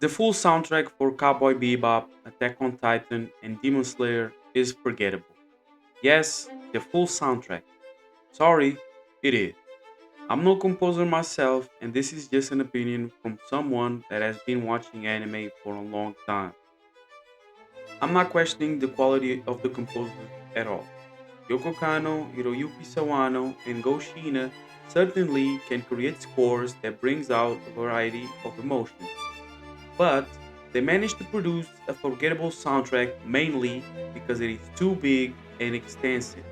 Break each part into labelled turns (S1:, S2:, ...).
S1: The full soundtrack for Cowboy Bebop, Attack on Titan, and Demon Slayer is forgettable. Yes, the full soundtrack. Sorry, it is. I'm no composer myself, and this is just an opinion from someone that has been watching anime for a long time. I'm not questioning the quality of the composers at all. Yoko Kanno, Hiroyuki Sawano, and Go Shiina certainly can create scores that brings out a variety of emotions. But they managed to produce a forgettable soundtrack mainly because it is too big and extensive.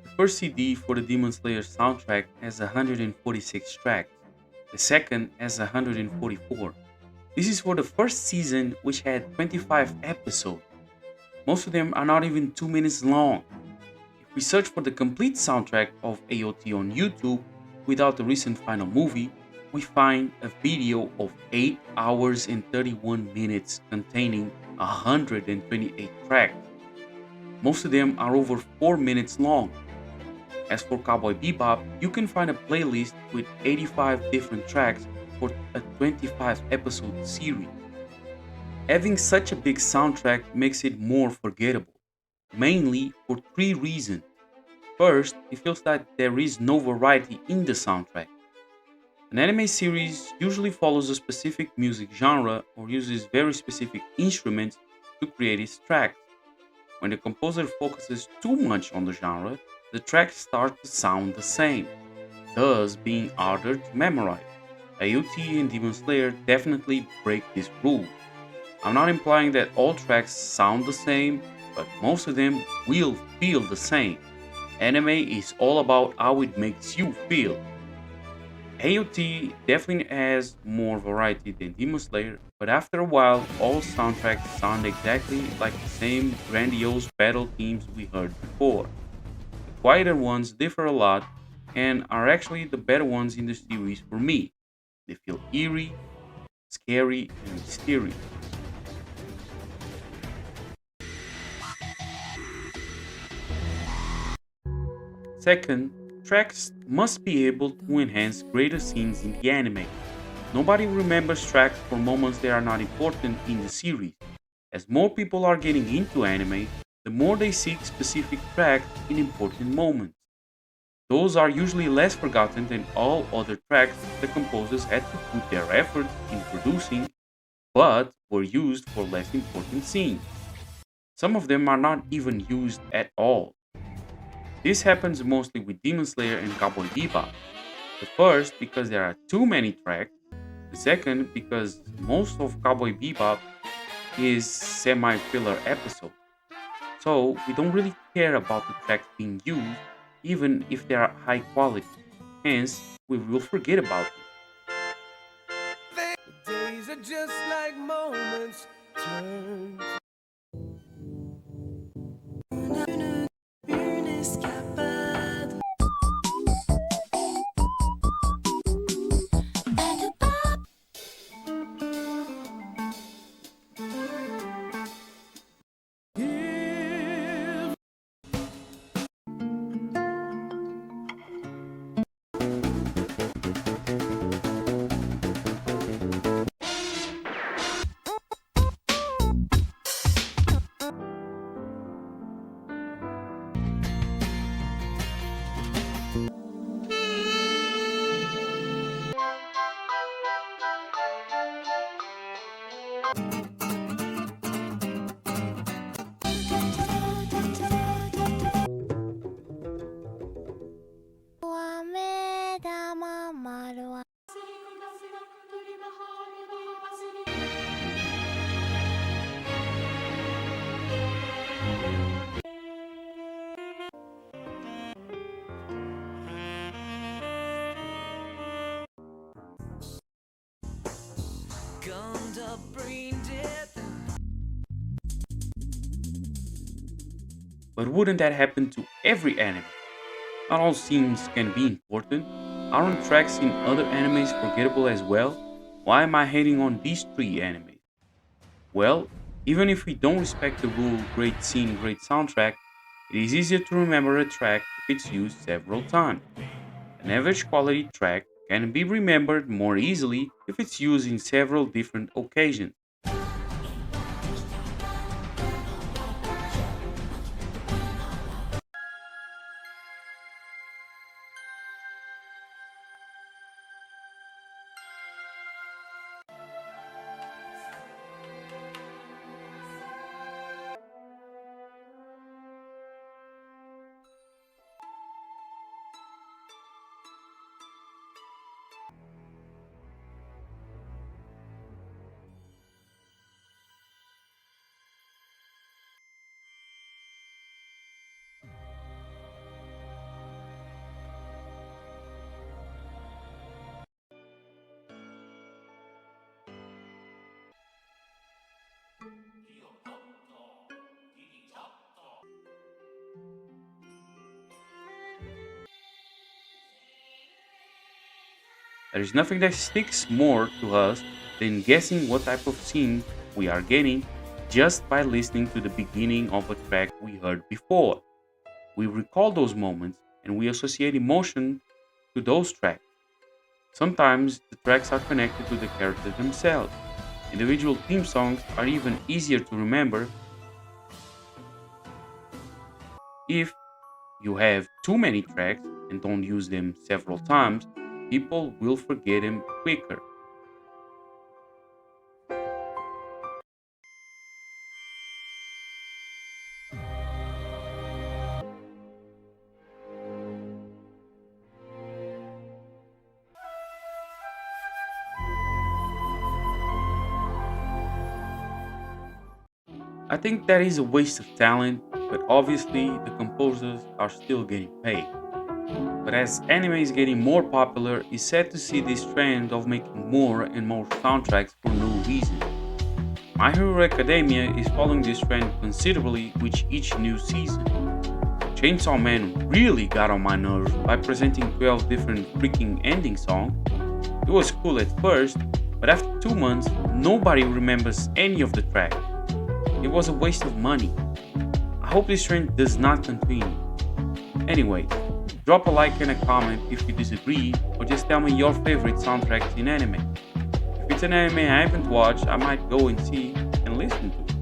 S1: The first CD for the Demon Slayer soundtrack has 146 tracks, the second has 144. This is for the first season, which had 25 episodes. Most of them are not even 2 minutes long. If we search for the complete soundtrack of AOT on YouTube without the recent final movie, we find a video of 8 hours and 31 minutes containing 128 tracks. Most of them are over 4 minutes long. As for Cowboy Bebop, you can find a playlist with 85 different tracks for a 25 episode series. Having such a big soundtrack makes it more forgettable, mainly for three reasons. First, it feels that there is no variety in the soundtrack. An anime series usually follows a specific music genre or uses very specific instruments to create its tracks. When the composer focuses too much on the genre, the tracks start to sound the same, thus being harder to memorize. AOT and Demon Slayer definitely break this rule. I'm not implying that all tracks sound the same, but most of them will feel the same. Anime is all about how it makes you feel. AOT definitely has more variety than Demon Slayer, but after a while, all soundtracks sound exactly like the same grandiose battle themes we heard before. The quieter ones differ a lot and are actually the better ones in the series for me. They feel eerie, scary, and mysterious. Second, tracks must be able to enhance greater scenes in the anime. Nobody remembers tracks for moments that are not important in the series. As more people are getting into anime, the more they seek specific tracks in important moments. Those are usually less forgotten than all other tracks the composers had to put their effort in producing but were used for less important scenes. Some of them are not even used at all. This happens mostly with Demon Slayer and Cowboy Bebop. The first because there are too many tracks, the second because most of Cowboy Bebop is semi-filler episode. So we don't really care about the tracks being used even if they are high quality. Hence, we will forget about them.
S2: Days are just like moments turn. Gummed up, brain dead.
S1: But wouldn't that happen to every anime? Not all scenes can be important. Aren't tracks in other animes forgettable as well? Why am I hating on these three animes? Well, even if we don't respect the rule great scene, great soundtrack, it is easier to remember a track if it's used several times. An average quality track can be remembered more easily if it's used in several different occasions. There is nothing that sticks more to us than guessing what type of scene we are getting just by listening to the beginning of a track we heard before. We recall those moments and we associate emotion to those tracks. Sometimes the tracks are connected to the characters themselves. Individual theme songs are even easier to remember. If you have too many tracks and don't use them several times, people will forget them quicker. I think that is a waste of talent, but obviously the composers are still getting paid. But as anime is getting more popular, it's sad to see this trend of making more and more soundtracks for no reason. My Hero Academia is following this trend considerably with each new season. Chainsaw Man really got on my nerves by presenting 12 different freaking ending songs. It was cool at first, but after 2 months, nobody remembers any of the tracks. It was a waste of money. I hope this trend does not continue. Anyway, drop a like and a comment if you disagree, or just tell me your favorite soundtracks in anime. If it's an anime I haven't watched, I might go and see and listen to.